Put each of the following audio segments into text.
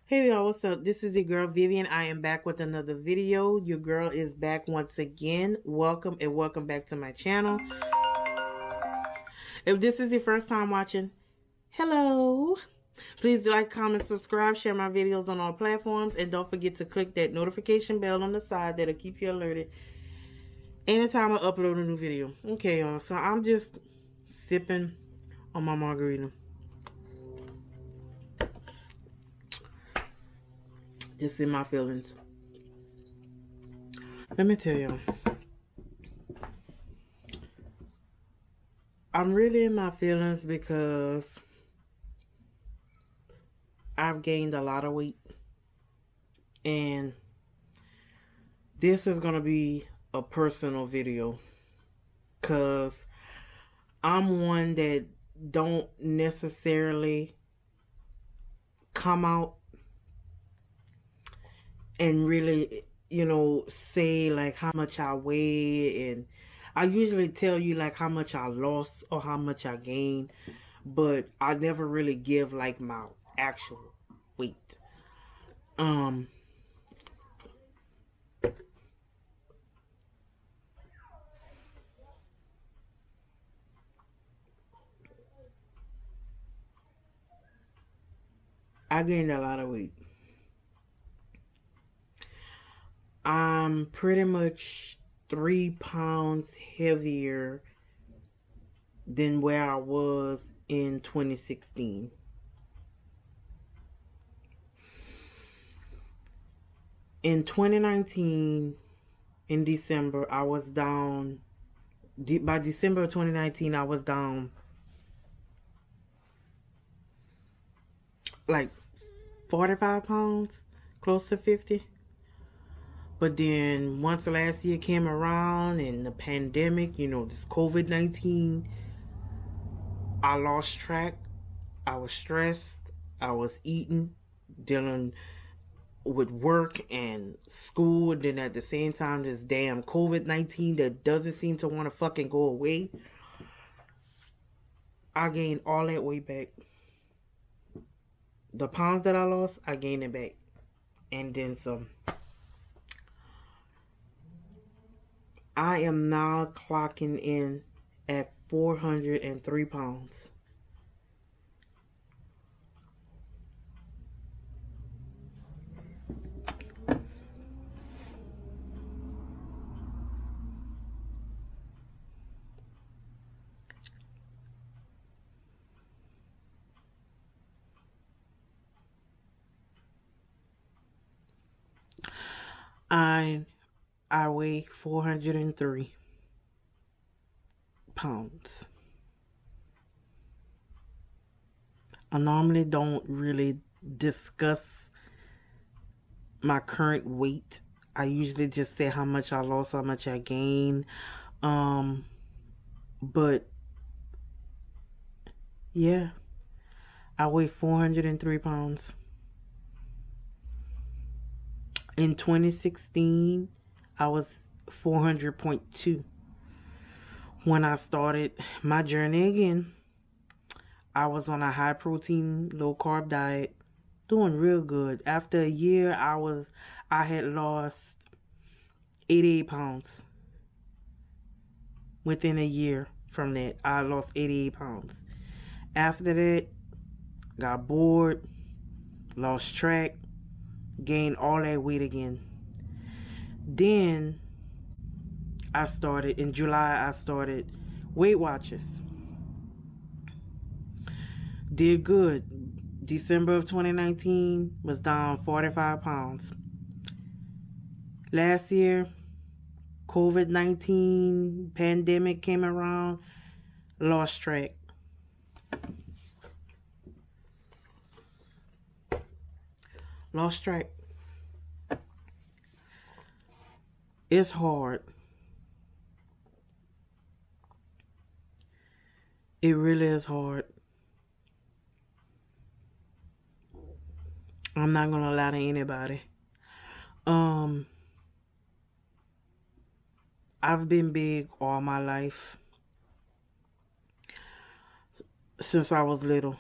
Hey y'all, what's up? This is your girl Vivian. I am back with another video. Your girl is back once again. Welcome and welcome back to my channel. If this is your first time watching, hello. Please like, comment, subscribe, share my videos on all platforms, and don't forget to click that notification bell on the side that'll keep you alerted anytime I upload a new video. Okay, y'all, so I'm just sipping on my margarita. Just in my feelings. Let me tell you, I'm really in my feelings because I've gained a lot of weight, and this is going to be a personal video because I'm one that don't necessarily come out and really, say like how much I weigh, and I usually tell you like how much I lost or how much I gained, but I never really give like my actual weight. I gained a lot of weight. I'm pretty much 3 pounds heavier than where I was in 2016. In 2019, in December, I was down. By December of 2019, I was down like 45 pounds, close to 50. But then once the last year came around and the pandemic, this COVID-19, I lost track. I was stressed. I was eating, dealing with work and school, and then at the same time, this damn COVID-19 that doesn't seem to want to fucking go away. I gained all that weight back. The pounds that I lost, I gained it back. And then some. I am now clocking in at 403 pounds. I weigh 403 pounds. I normally don't really discuss my current weight. I usually just say how much I lost, how much I gained. But yeah, I weigh 403 pounds. In 2016, I was 400.2. When I started my journey again, I was on a high protein, low carb diet, doing real good. After a year, I had lost 88 pounds. Within a year from that, I lost 88 pounds. After that, got bored, lost track, gained all that weight again. Then in July, I started Weight Watchers. Did good. December of 2019 was down 45 pounds. Last year, COVID-19 pandemic came around, lost track. Lost track. It's hard. It really is hard. I'm not gonna lie to anybody. I've been big all my life. Since I was little.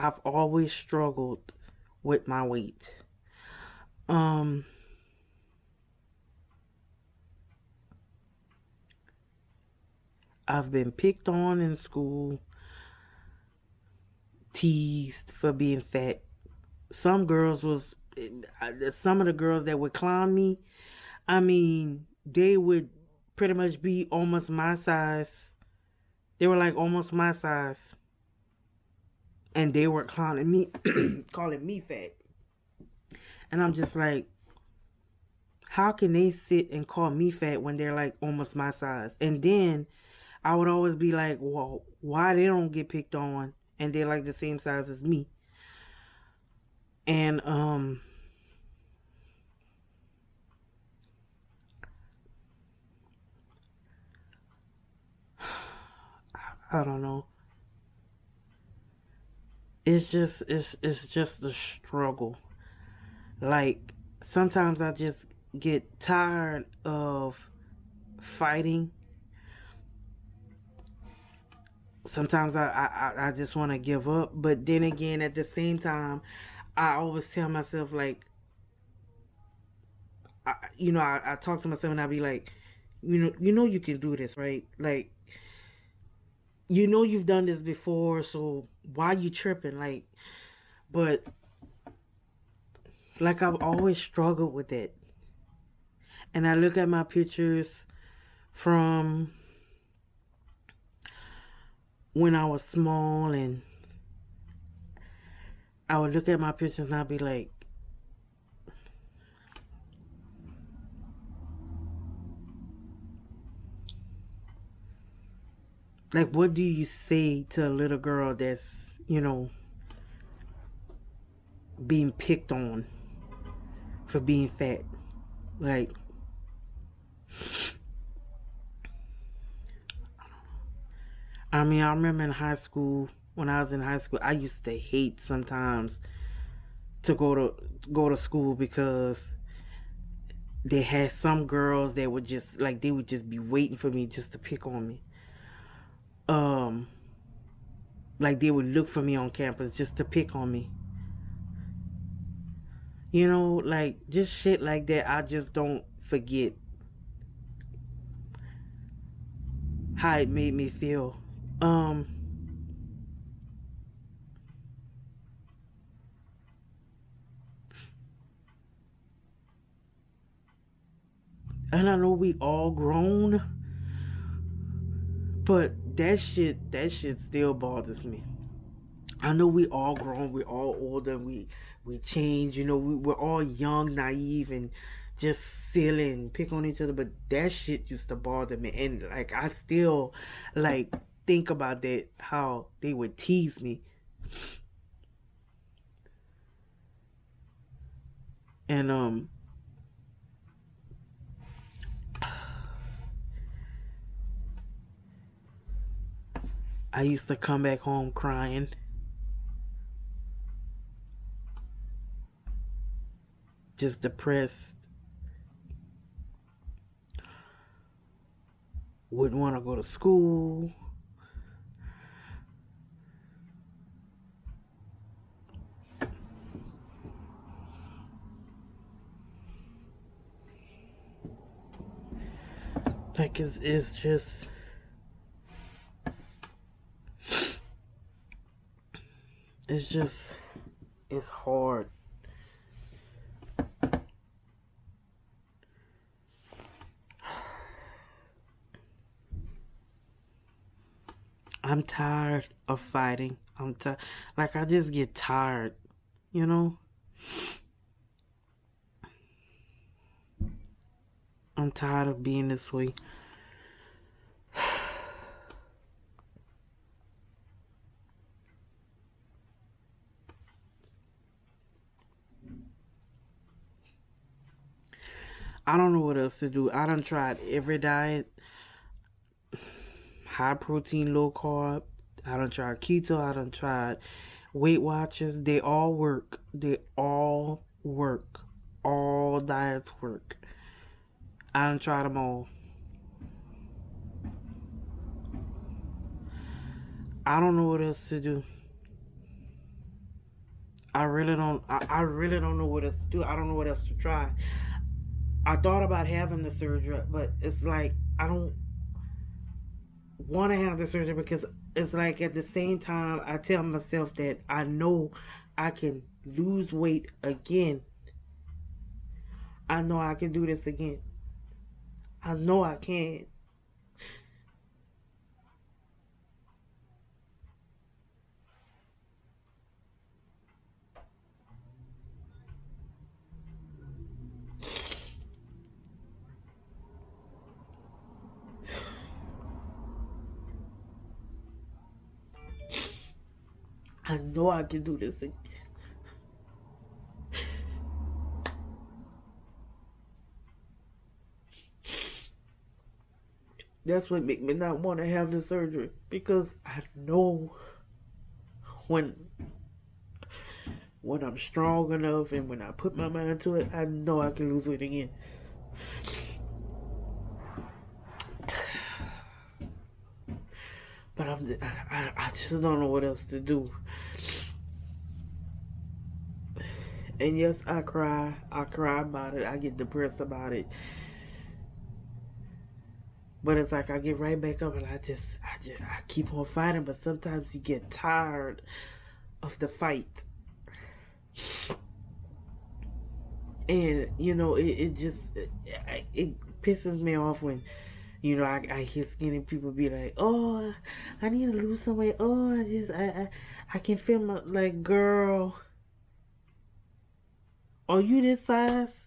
I've always struggled with my weight. Um, I've been picked on in school, teased for being fat. Some girls was, some of the girls that would clown me, I mean, they would pretty much be almost my size. They were like almost my size. And they were clowning me, calling me fat. And I'm just like, how can they sit and call me fat when they're like almost my size? And then I would always be like, well, why they don't get picked on and they're like the same size as me? And I don't know. It's just a struggle. Like sometimes I just get tired of fighting. Sometimes I just want to give up, but then again at the same time I always tell myself like I talk to myself and I be like, you know you can do this, right? Like you've done this before, so why you tripping? Like, but like I've always struggled with it. And I look at my pictures from when I was small, and I would look at my pictures and I'd be like what do you say to a little girl that's, you know, being picked on for being fat? Like, I mean, I remember in high school, when I was in high school, I used to hate sometimes to go to school because they had some girls that would just like they would just be waiting for me just to pick on me. Um, like they would look for me on campus just to pick on me. You know, like just shit like that. I just don't forget how it made me feel. Um, and I know we all grown, but that shit still bothers me. I know we all grown, we're all older, we change, we're all young, naive, and just silly and pick on each other. But that shit used to bother me, and like I still like think about that how they would tease me, and I used to come back home crying, just depressed, wouldn't want to go to school. Like it's just it's just it's hard. I'm tired of fighting. Like I just get tired, you know? I'm tired of being this way. I don't know what else to do. I done tried every diet, high protein, low carb. I done tried keto. I done tried Weight Watchers. They all work. They all work. All diets work. I done tried them all. I don't know what else to do. I really don't know what else to do. I don't know what else to try. I thought about having the surgery, but it's like I don't want to have the surgery because it's like at the same time I tell myself that I know I can lose weight again. I know I can do this again. I know I can. I know I can do this again. That's what make me not want to have the surgery because I know when when I'm strong enough and when I put my mind to it, I know I can lose weight again. But I just don't know what else to do. And yes, I cry. I cry about it. I get depressed about it. But it's like I get right back up and I keep on fighting. But sometimes you get tired of the fight. And you know it just it pisses me off when you know I hear skinny people be like, oh, I need to lose some weight. Oh, I can feel my, like, girl, are you this size?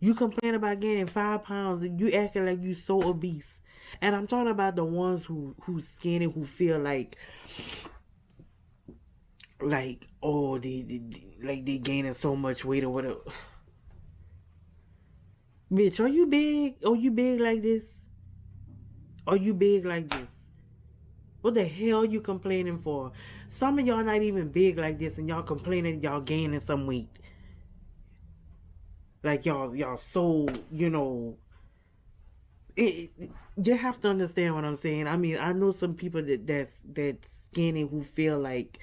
You complain about gaining 5 pounds and you acting like you so obese. And I'm talking about the ones who's skinny, who feel like, oh, like they gaining so much weight or whatever. Bitch, are you big? Are you big like this? Are you big like this? What the hell are you complaining for? Some of y'all not even big like this and y'all complaining y'all gaining some weight. Like y'all so, you know, you have to understand what I'm saying. I mean, I know some people that's skinny who feel like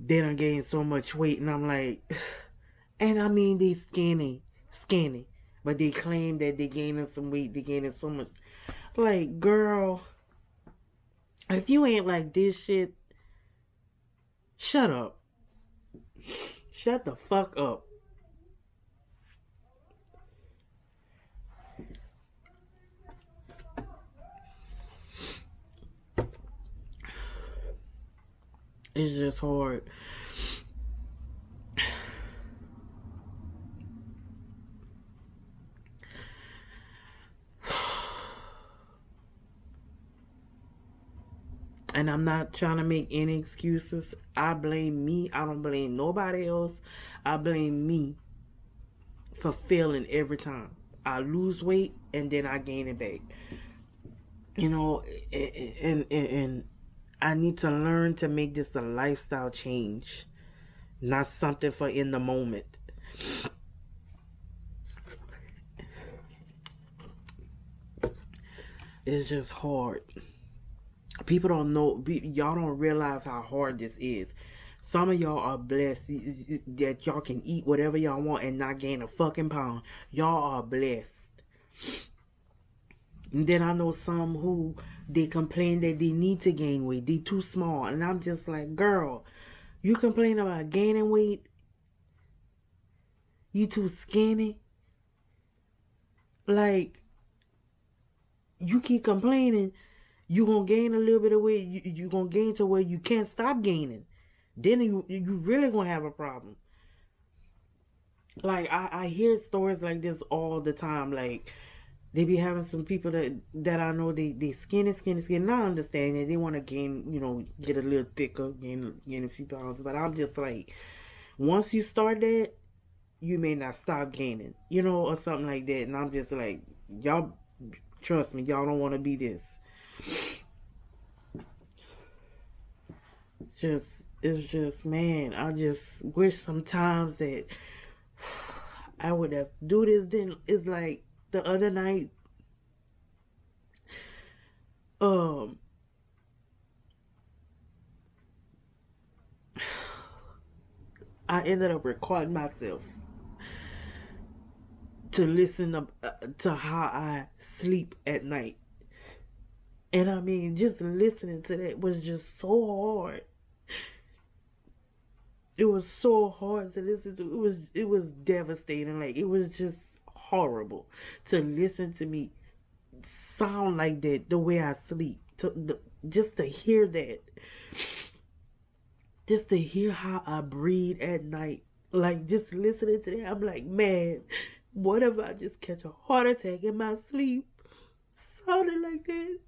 they done gained so much weight, and I'm like, and I mean they skinny, but they claim that they gaining some weight, they gaining so much. Like, girl, if you ain't like this shit, shut up. Shut the fuck up. It's just hard. And I'm not trying to make any excuses. I blame me. I don't blame nobody else. I blame me for failing every time. I lose weight and then I gain it back. You know, and I need to learn to make this a lifestyle change, not something for in the moment. It's just hard. People don't know, y'all don't realize how hard this is. Some of y'all are blessed that y'all can eat whatever y'all want and not gain a fucking pound. Y'all are blessed. And then I know some who they complain that they need to gain weight. They too small. And I'm just like, girl, you complain about gaining weight? You too skinny? Like, you keep complaining, you gonna gain a little bit of weight. You gonna gain to where you can't stop gaining. Then you really gonna have a problem. Like, I hear stories like this all the time. Like, they be having some people that I know they skinny. And I understand that they want to gain, you know, get a little thicker, gain a few pounds. But I'm just like, once you start that, you may not stop gaining, you know, or something like that. And I'm just like, y'all, trust me, y'all don't want to be this. Just it's just, man, I just wish sometimes that I would have do this. Then it's like the other night, um, I ended up recording myself to listen to how I sleep at night. And I mean, just listening to that was just so hard. It was so hard to listen to. It was devastating. Like, it was just horrible to listen to me sound like that the way I sleep. Just to hear that, just to hear how I breathe at night. Like, just listening to that, I'm like, man, what if I just catch a heart attack in my sleep? Sounding like that.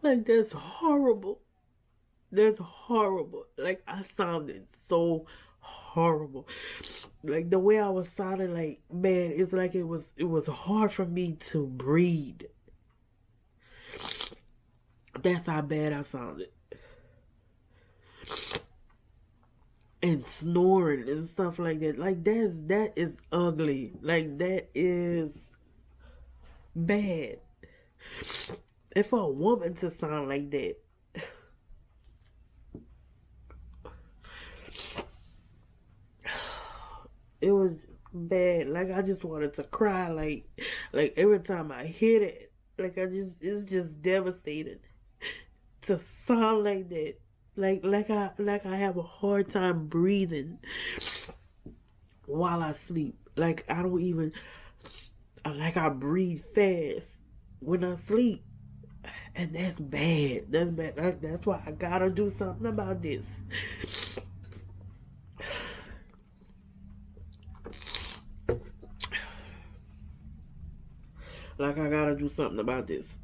Like, that's horrible. That's horrible. Like, I sounded so horrible. Like, the way I was sounding, like, man, it's like it was hard for me to breathe. That's how bad I sounded. And snoring and stuff like that. Like, that is ugly. Like, that is bad. And for a woman to sound like that, it was bad. Like, I just wanted to cry. Like every time I hear it, like, it's just devastating to sound like that. Like I have a hard time breathing while I sleep. Like, I don't even, like, I breathe fast when I sleep. And that's bad. That's bad. That's why I gotta do something about this. Like, I gotta do something about this.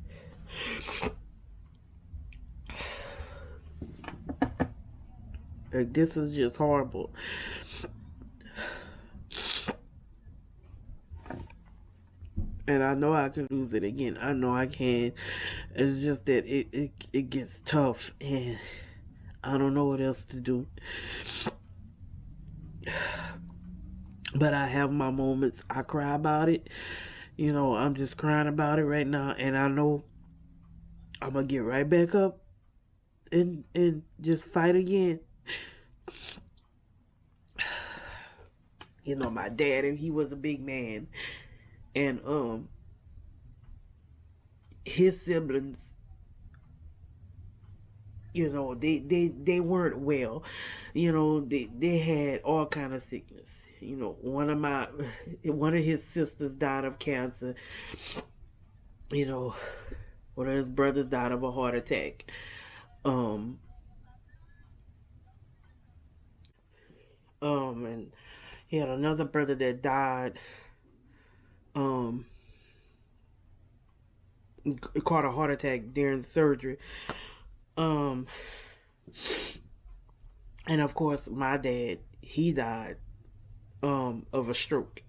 Like, this is just horrible. And I know I can lose it again. I know I can. It's just that it gets tough, and I don't know what else to do. But I have my moments. I cry about it. I'm just crying about it right now, and I know I'm gonna get right back up and just fight again. My dad, and he was a big man, and his siblings, they weren't well. They had all kind of sickness. One of his sisters died of cancer. One of his brothers died of a heart attack. Um, and he had another brother that died. Um, caught a heart attack during surgery. Um, and of course, my dad, he died of a stroke.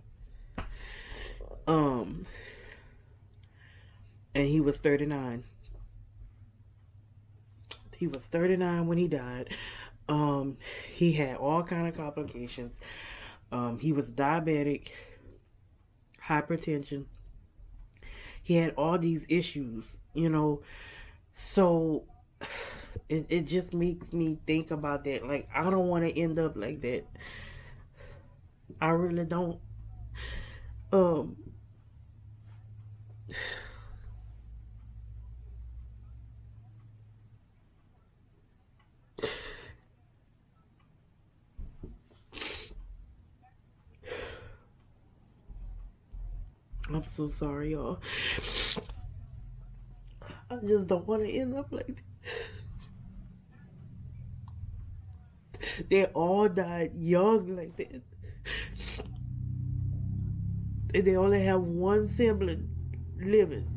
Um, and he was 39. He was 39 when he died. He had all kind of complications. He was diabetic, hypertension. He had all these issues. So it just makes me think about that. Like, I don't want to end up like that. I really don't. Um, I'm so sorry, y'all. I just don't want to end up like that. They all died young like that. And they only have one sibling living.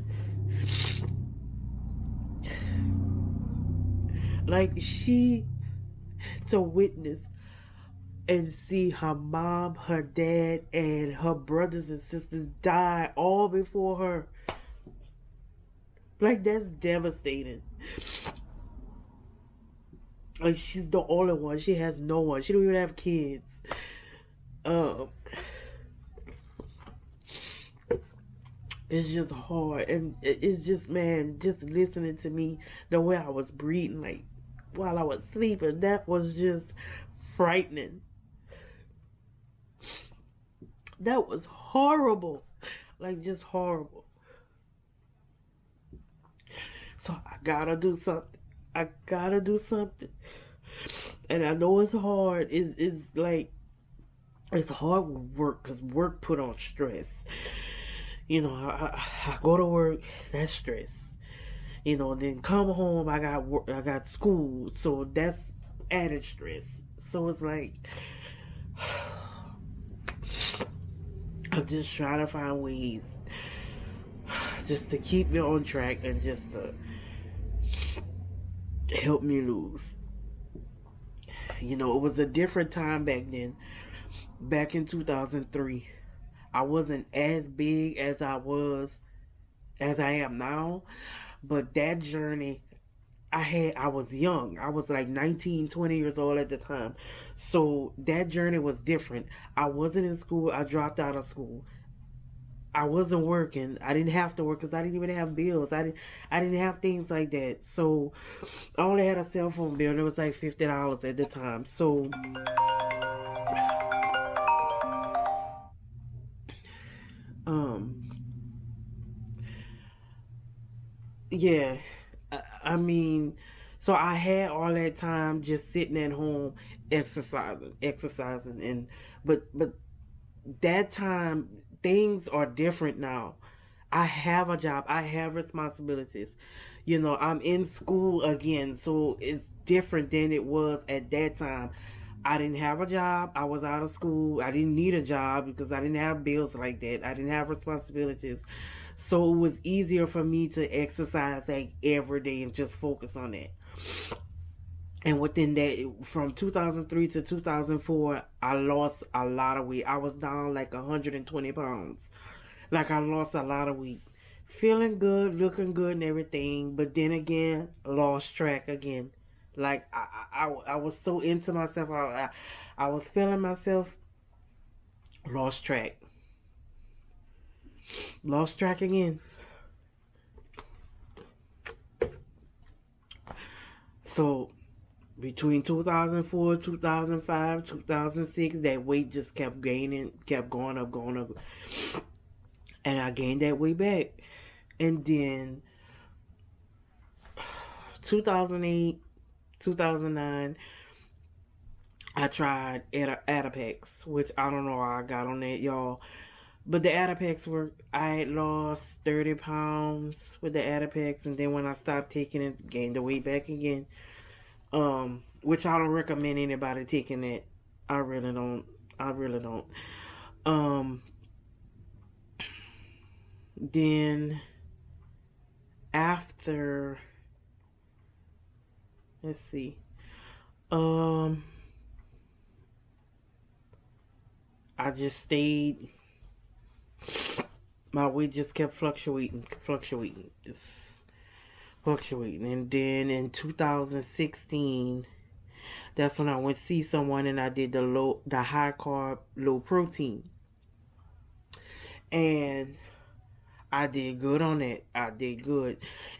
Like, she to witness and see her mom, her dad, and her brothers and sisters die all before her. Like, that's devastating. Like, she's the only one. She has no one. She don't even have kids. Um, It's just hard, and it's just, man, just listening to me, the way I was breathing, like while I was sleeping, that was just frightening. That was horrible, like just horrible. So I gotta do something. I gotta do something, and I know it's hard. It's like it's hard work because work put on stress. I go to work, that's stress. Then come home, I got school, so that's added stress. So it's like I'm just trying to find ways just to keep me on track and just to help me lose. It was a different time back then. Back in 2003, I wasn't as big as I am now, but that journey I was young. I was like 19, 20 years old at the time. So that journey was different. I wasn't in school. I dropped out of school. I wasn't working. I didn't have to work because I didn't even have bills. I didn't have things like that. So I only had a cell phone bill and it was like $50 at the time. So um yeah, I mean, so I had all that time just sitting at home exercising, and but that time things are different now. I have a job, I have responsibilities. I'm in school again, so it's different than it was at that time. I didn't have a job. I was out of school. I didn't need a job because I didn't have bills like that. I didn't have responsibilities. So it was easier for me to exercise like every day and just focus on that. And within that, from 2003 to 2004, I lost a lot of weight. I was down like 120 pounds. Like I lost a lot of weight. Feeling good, looking good, and everything. But then again, lost track again. Like I was so into myself. I was feeling myself. Lost track. Lost track again. So between 2004, 2005, 2006, that weight just kept gaining, kept going up, going up. And I gained that weight back. And then 2008, 2009, I tried Adipex, which I don't know how I got on that, y'all. But the Adipex worked. I had lost 30 pounds with the Adipex, and then when I stopped taking it, gained the weight back again. Which I don't recommend anybody taking it. I really don't. I really don't. Um, then after, let's see. Um, I just stayed. My weight just kept fluctuating, just fluctuating. And then in 2016, that's when I went to see someone and I did the high carb, low protein. And I did good on that. I did good.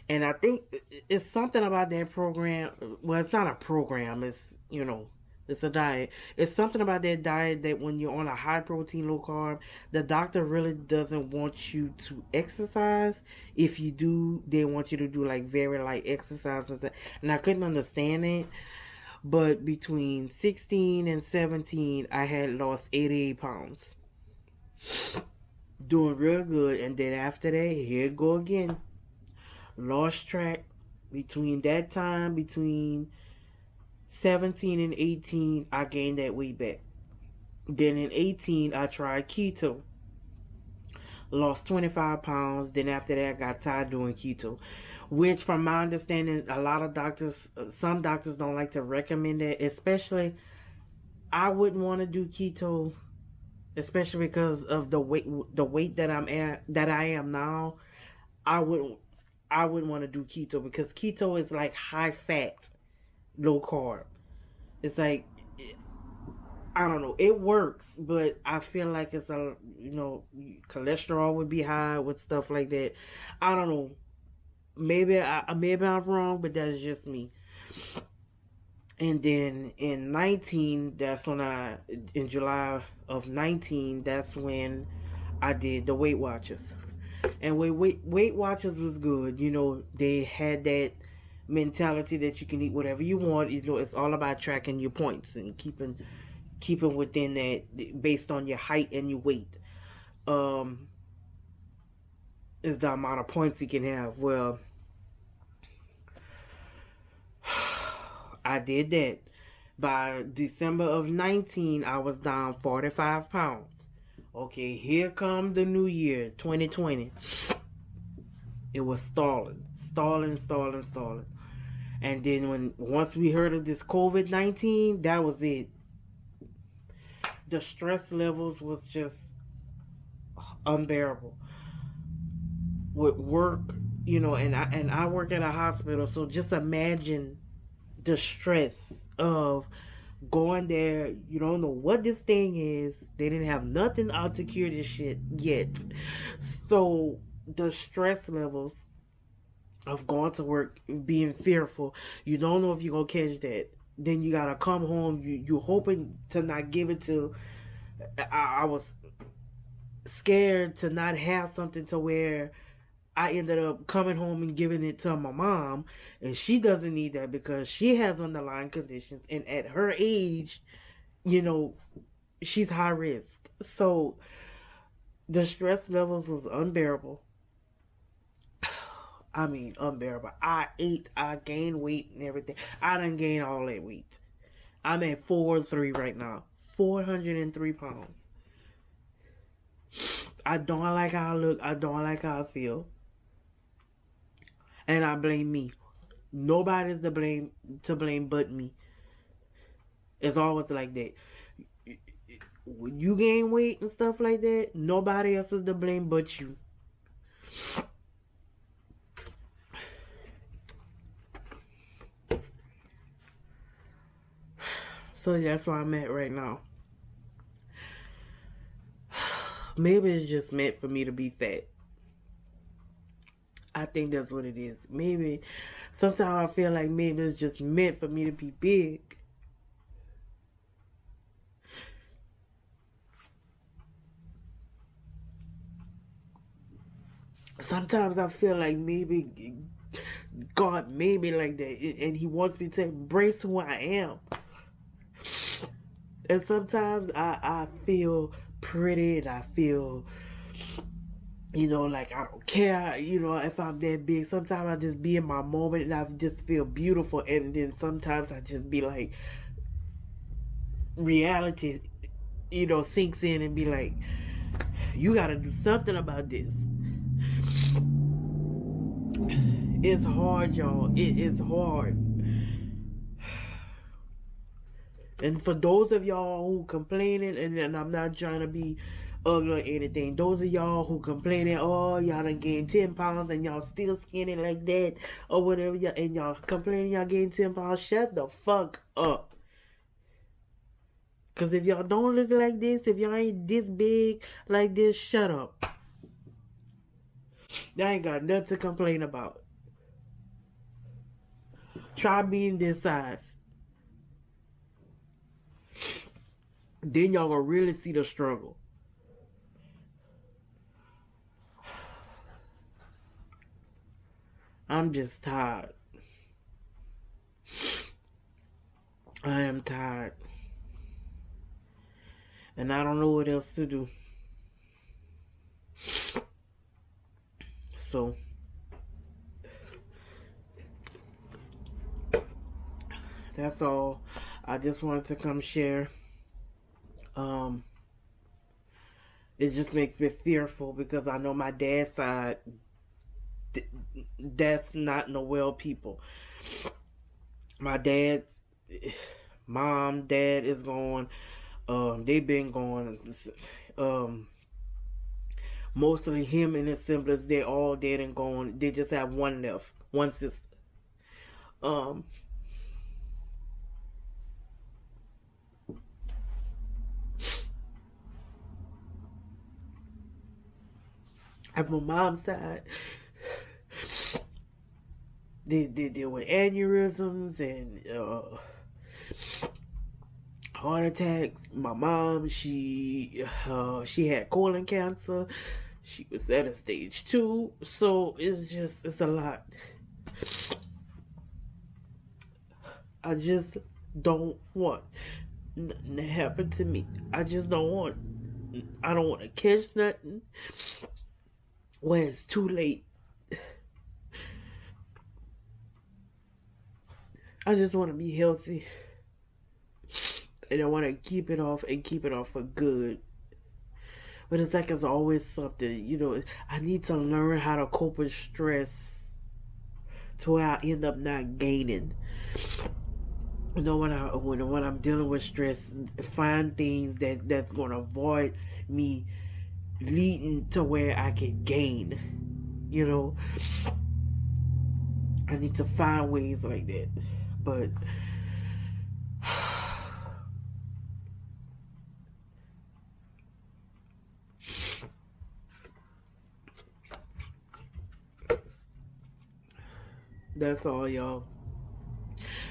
And I think it's something about that program. Well, it's not a program. It's a diet. It's something about that diet that when you're on a high protein, low carb, the doctor really doesn't want you to exercise. If you do, they want you to do like very light exercise. And I couldn't understand it. But between 16 and 17, I had lost 88 pounds. Doing real good. And then after that, here it go again. Lost track. Between that time, between 17 and 18, I gained that weight back. Then in 18, I tried keto. Lost 25 pounds. Then after that, I got tired doing keto. Which, from my understanding, a lot of doctors, some doctors don't like to recommend it. Especially, I wouldn't want to do keto, especially because of the weight that I'm at, that I am now. I wouldn't, I wouldn't want to do keto because keto is like high fat, low carb. It's like I don't know. It works, but I feel like it's a, cholesterol would be high with stuff like that. I don't know. Maybe I'm wrong, but that's just me. And then in 19, in July of 19, that's when I did the Weight Watchers. And Weight Watchers was good. They had that mentality that you can eat whatever you want. It's all about tracking your points and keeping within that based on your height and your weight. Um, is the amount of points you can have. Well, I did that. By December of 19, I was down 45 pounds. Okay, here come the new year, 2020. It was stalling. And then once we heard of this COVID-19, that was it. The stress levels was just unbearable. With work, and I work at a hospital, so just imagine the stress of going there. You don't know what this thing is. They didn't have nothing out to cure this shit yet. So the stress levels of going to work, being fearful, you don't know if you're gonna catch that. Then you gotta come home. You're hoping to not give it to. I was scared to not have something to where I ended up coming home and giving it to my mom, and she doesn't need that because she has underlying conditions, and at her age, she's high risk. So the stress levels was unbearable. I mean, unbearable. I gained weight and everything. I done gained all that weight. I'm at 403 right now. 403 pounds. I don't like how I look. I don't like how I feel. And I blame me. Nobody's to blame but me. It's always like that. When you gain weight and stuff like that, nobody else is to blame but you. So that's where I'm at right now. Maybe it's just meant for me to be fat. I think that's what it is. Maybe sometimes I feel like maybe it's just meant for me to be big. Sometimes I feel like maybe God made me like that, and He wants me to embrace who I am. And sometimes I feel pretty, and I feel, like I don't care, if I'm that big. Sometimes I just be in my moment and I just feel beautiful. And then sometimes I just be like, reality, sinks in and be like, you gotta do something about this. It's hard, y'all. It is hard. And for those of y'all who complaining, and I'm not trying to be ugly or anything, those of y'all who complaining, oh, y'all done gained 10 pounds and y'all still skinny like that, or whatever, and y'all complaining y'all gained 10 pounds, shut the fuck up. Because if y'all don't look like this, if y'all ain't this big like this, shut up. Y'all ain't got nothing to complain about. Try being this size. Then y'all gonna really see the struggle. I'm just tired. I am tired. And I don't know what else to do. So that's all. I just wanted to come share. It just makes me fearful because I know my dad's side, that's not no well people. My dad, mom, dad is gone. They've been gone. Mostly him and his siblings, they're all dead and gone. They just have one left, one sister. At my mom's side, they were aneurysms and heart attacks. My mom, she had colon cancer. She was at a stage 2, so it's a lot. I just don't want nothing to happen to me. I just don't want. I don't want to catch nothing when it's too late. I just want to be healthy, and I want to keep it off and keep it off for good. But it's like it's always something, I need to learn how to cope with stress to where I end up not gaining. When I'm dealing with stress, find things that's gonna avoid me leading to where I can gain. I need to find ways like that. But that's all, y'all.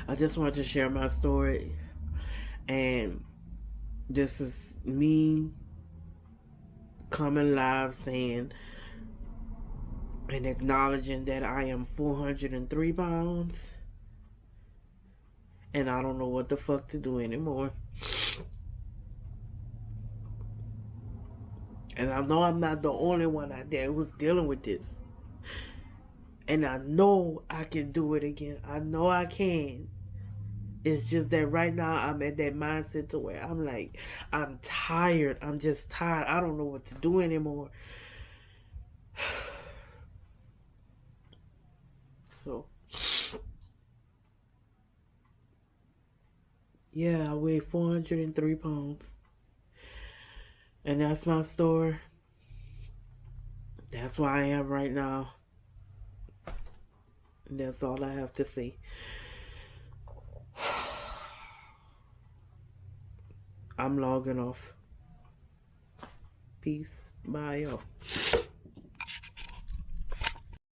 I just wanted to share my story, and this is me coming live saying and acknowledging that I am 403 pounds and I don't know what the fuck to do anymore. And I know I'm not the only one out there who's dealing with this. And I know I can do it again. I know I can. It's just that right now I'm at that mindset to where I'm like, I'm tired. I'm just tired. I don't know what to do anymore. So, yeah, I weigh 403 pounds. And that's my story. That's where I am right now. And that's all I have to say. I'm logging off. Peace. Bye, y'all.